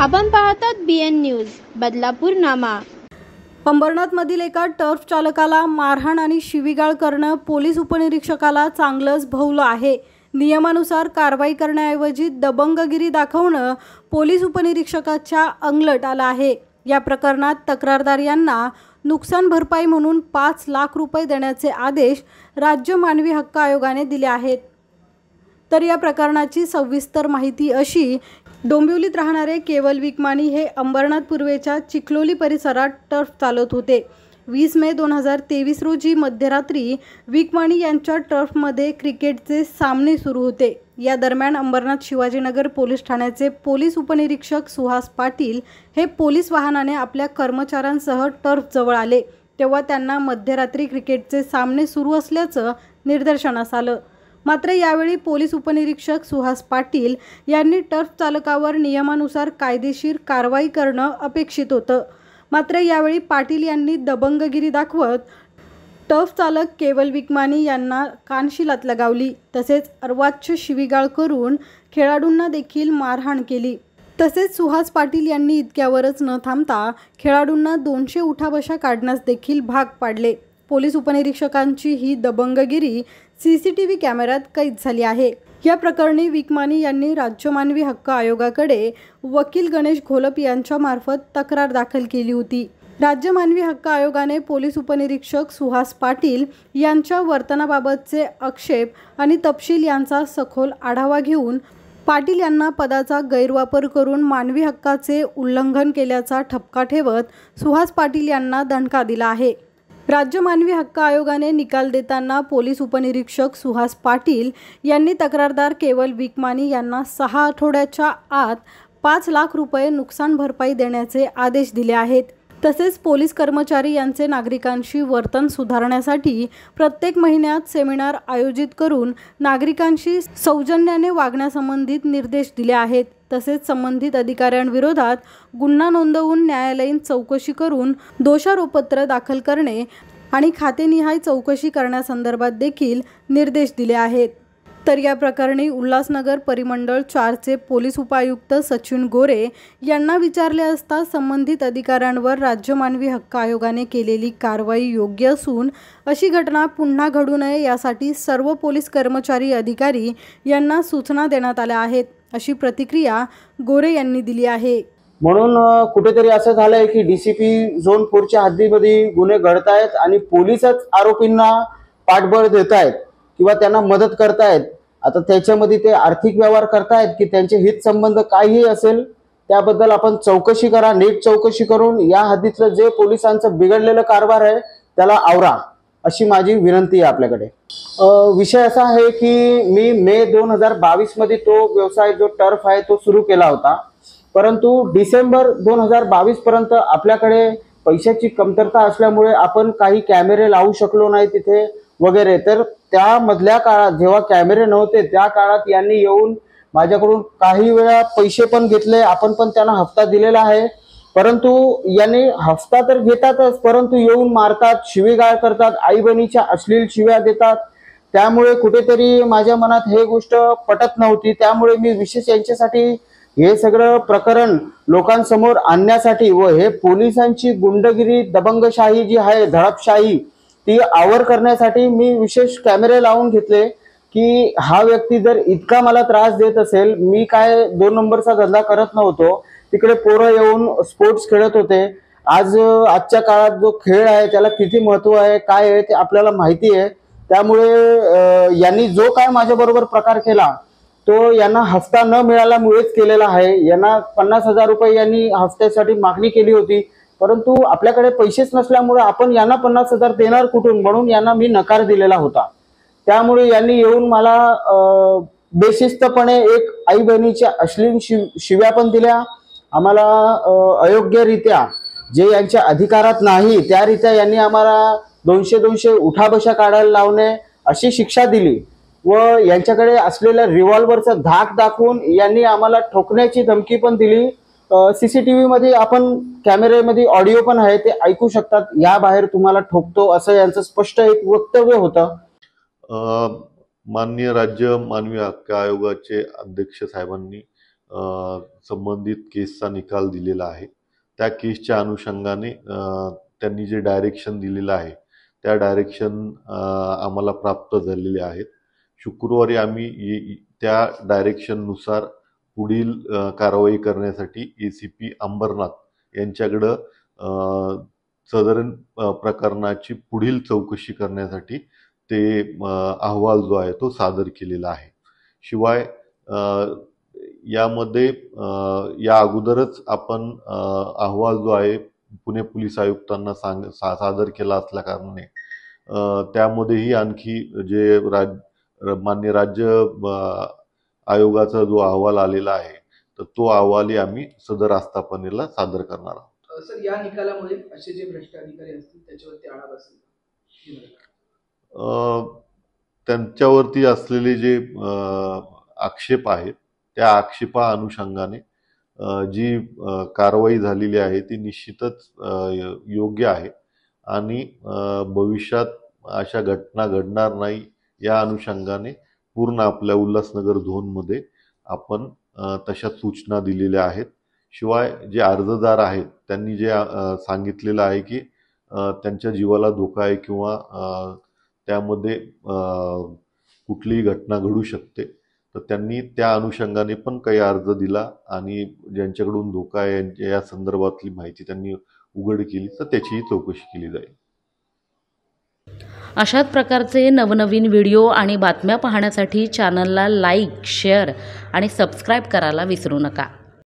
आपण पाहतात BN news Badlapur नामा। अंबरनाथमधील एका टर्फ चालकाला मारहाण आणि शिवीगाळ करणं पोलीस उपनिरीक्षकाला चांगलंच भवलं आहे। नियमानुसार कारवाई करण्याऐवजी दबंगगिरी दाखवणं पोलीस उपनिरीक्षकाच्या अंगलट आलं आहे। या प्रकरणात तक्रारदार यांना नुकसान भरपाई म्हणून 5 लाख रुपये देण्याचे आदेश राज्य मानवी हक्क आयोगाने दिले आहेत। तर या प्रकरणाची सविस्तर माहिती अशी, डोंबिवलीत राहणारे केवल विकमानी हे अंबरनाथ पूर्वेच्या चिखलोली परिसरात टर्फ चालवत होते। 20 मे 2023 रोजी मध्यरात्री विकमानी यांच्या टर्फमध्ये क्रिकेटचे सामने सुरू होते। या दरम्यान अंबरनाथ शिवाजीनगर पोलीस ठाण्याचे पोलीस उपनिरीक्षक सुहास पाटील हे पोलीस वाहनाने आपल्या कर्मचाऱ्यांसह टर्फ जवळ आले, तेव्हा त्यांना मध्यरात्री क्रिकेटचे सामने सुरू असल्याचं निदर्शनास आलं। मात्र यावेळी पोलीस उपनिरीक्षक सुहास पाटील यांनी टर्फ चालकावर नियमानुसार कायदेशीर कारवाई करणं अपेक्षित होतं। मात्र यावेळी पाटील यांनी दबंगगिरी दाखवत टर्फ चालक केवल विकमानी यांना कानशिलात लगावली, तसेच अर्वाच्य शिवीगाळ करून खेळाडूंना देखील मारहाण केली। तसेच सुहास पाटील यांनी इतक्यावरच न थांबता खेळाडूंना 200 उठाबशा काढण्यास देखील भाग पाडले। पोलीस उपनिरीक्षकांची ही दबंगगिरी CCTV कॅमेऱ्यात कैद झाली आहे। या प्रकरणी विकमानी यांनी राज्य मानवी हक्क आयोगाकडे वकील गणेश घोलप यांच्या मार्फत तक्रार दाखल केली होती। राज्य मानवी हक्क आयोगाने पोलीस उपनिरीक्षक सुहास पाटील यांच्या वर्तनाबाबतचे आक्षेप आणि तपशील यांचा सखोल आढावा घेऊन पाटील यांना पदाचा गैरवापर करून मानवी हक्काचे उल्लंघन केल्याचा ठपका ठेवत सुहास पाटील यांना दणका दिला आहे। राज्य मानवी हक्क आयोगाने निकाल देताना पोलीस उपनिरीक्षक सुहास पाटील यांनी तक्रारदार केवल विकमानी यांना 6 आठवड्याच्या आत 5 लाख रुपये नुकसान भरपाई देण्याचे आदेश दिले आहेत। तसेच पोलीस कर्मचारी यांचे नागरिकांशी वर्तन सुधारण्यासाठी प्रत्येक महिन्यात सेमिनार आयोजित करून नागरिकांशी सौजन्याने वागण्यासंबंधित निर्देश दिले आहेत। तसेच संबंधित अधिकाऱ्यांविरोधात गुन्हा नोंदवून न्यायालयीन चौकशी करून दोषारोपपत्र दाखल करणे आणि खातेनिहाय चौकशी करण्यासंदर्भात देखील निर्देश दिले आहेत। तर या प्रकरणी उल्हासनगर परिमंडळ 4 चे पोलीस उपायुक्त सचिन गोरे यांना विचारले असता संबंधित अधिकाऱ्यांवर राज्य मानवी हक्क आयोगाने केलेली कारवाई योग्य असून अशी घटना पुन्हा घडू नये यासाठी सर्व पोलीस कर्मचारी अधिकारी यांना सूचना देण्यात आल्या आहेत, अशी प्रतिक्रिया गोरे यांनी दिली आहे। म्हणून कुठेतरी असं झालंय की DCP झोन 4 च्या हद्दीमध्ये गुन्हे घडतायत आणि पोलीसच आरोपींना पाठबळ देत आहेत किंवा त्यांना मदत करतायत। आता त्याच्यामध्ये ते आर्थिक व्यवहार करतायत की त्यांचे हित संबंध काहीही असेल त्याबद्दल आपण चौकशी करा, नीट चौकशी करून या हद्दीतलं जे पोलिसांचं बिघडलेलं कारभार आहे त्याला आवरा, अशी माझी विनंती आहे आपल्याकडे। विषय असा आहे की मी मे 2022 मध्ये तो व्यवसाय जो टर्फ आहे तो सुरू केला होता, परंतु डिसेंबर 2022 पर्यंत आपल्याकडे पैशाची कमतरता असल्यामुळे आपण काही कॅमेरे लावू शकलो नाही तिथे वगैरे। तर त्यामधल्या काळात जेव्हा कॅमेरे नव्हते त्या काळात यांनी येऊन माझ्याकडून काही वेळा पैसे पण घेतले, आपण पण त्यांना हप्ता दिलेला आहे, परंतु यांनी हप्ता तर घेतातच परंतु येऊन मारतात, शिवीगाळ करतात, आई बहिणीच्या अश्लील शिव्या देतात। त्यामुळे कुठेतरी माझ्या मनात हे गोष्ट पटत नव्हती। त्यामुळे मी विशेष यांच्यासाठी हे सगळं प्रकरण लोकांसमोर आणण्यासाठी व हे पोलिसांची गुंडगिरी, दबंगशाही जी आहे, धडपशाही ती आवर करण्यासाठी मी विशेष कॅमेरे लावून घेतले की हा व्यक्ती जर इतका मला त्रास देत असेल, मी काय 2 नंबरचा धंदा करत नव्हतो, तिकडे पोरं येऊन स्पोर्ट्स खेळत होते। आजच्या काळात जो खेळ आहे त्याला किती महत्त्व आहे, काय आहे ते आपल्याला माहिती आहे। त्यामुळे यांनी जो काय माझ्या बरोबर प्रकार केला तो यांना हफ्ता न मिळाल्यामुळेच केलेला आहे। यांना 50,000 रुपये यांनी हफ्त्यासाठी मागणी केली होती, परंतु आपल्याकडे पैसेच नसल्यामुळे आपण यांना 50,000 देणार कुठून, म्हणून यांना मी नकार दिलेला होता। त्यामुळे यांनी येऊन मला बेशिस्तपणे एक आई बहिणीच्या अश्लील शिव्या पण दिल्या, आम्हाला अयोग्यरित्या जे यांच्या अधिकारात नाही त्यारित्या यांनी आम्हाला 200 उठाबशा काढायला लावणे अशी शिक्षा दिली व यांच्याकडे असलेल्या रिव्हॉल्वरचा धाक दाखवून यांनी आम्हाला ठोकण्याची धमकी पण दिली। CCTV मध्ये आपण कॅमेऱ्यामध्ये ऑडिओ पण आहे, ते ऐकू शकतात, या बाहेर तुम्हाला ठोकतो असं यांचं स्पष्ट एक वक्तव्य होतं। माननीय राज्य मानवी हक्क आयोगाचे अध्यक्ष साहेबांनी संबंधित केसचा निकाल दिलेला आहे. त्या केसच्या अनुषंगाने त्यांनी जे डायरेक्शन दिलेलं आहे त्या डायरेक्शन आम्हाला प्राप्त झालेले आहेत. शुक्रवारी आम्ही त्या डायरेक्शननुसार पुढील कारवाई करण्यासाठी ACP अंबरनाथ यांच्याकडं सदर प्रकरणाची पुढील चौकशी करण्यासाठी ते अहवाल जो आहे तो सादर केलेला आहे. शिवाय यामध्ये या अगोदरच आपण अहवाल जो आहे पुणे पोलीस आयुक्तांना सादर केला असल्या कारणाने त्यामध्येही आणखी जे मान्य राज्य आयोगाचा जो अहवाल आलेला आहे तर तो अहवालही आम्ही सदर आस्थापनेला सादर करणार आहोत. सर, या निकालामुळे असे जे भ्रष्ट अधिकारी असतील त्याच्यावरती आळा बसेल? त्यांच्यावरती असलेले जे आक्षेप आहेत त्या आक्षेपा अनुषंगाने जी कारवाई झालेली आहे ती निश्चितच योग्य आहे आणि भविष्यात अशा घटना घडणार नाही या अनुषंगाने पूर्ण आपल्या उल्हासनगर झोनमध्ये आपण तशा सूचना दिलेल्या आहेत. शिवाय जे अर्जदार आहेत त्यांनी जे सांगितलेलं आहे की त्यांच्या जीवाला धोका आहे किंवा त्यामध्ये कुठलीही घटना घडू शकते तर त्यांनी त्या अनुषंगाने पण काही अर्ज दिला आणि ज्यांच्याकडून धोका आहे या संदर्भातली माहिती त्यांनी उघड केली तर त्याचीही चौकशी केली जाईल. अशाच प्रकारचे नवनवीन व्हिडिओ आणि बातम्या पाहण्यासाठी चॅनलला लाईक, शेअर आणि सबस्क्राईब करायला विसरू नका.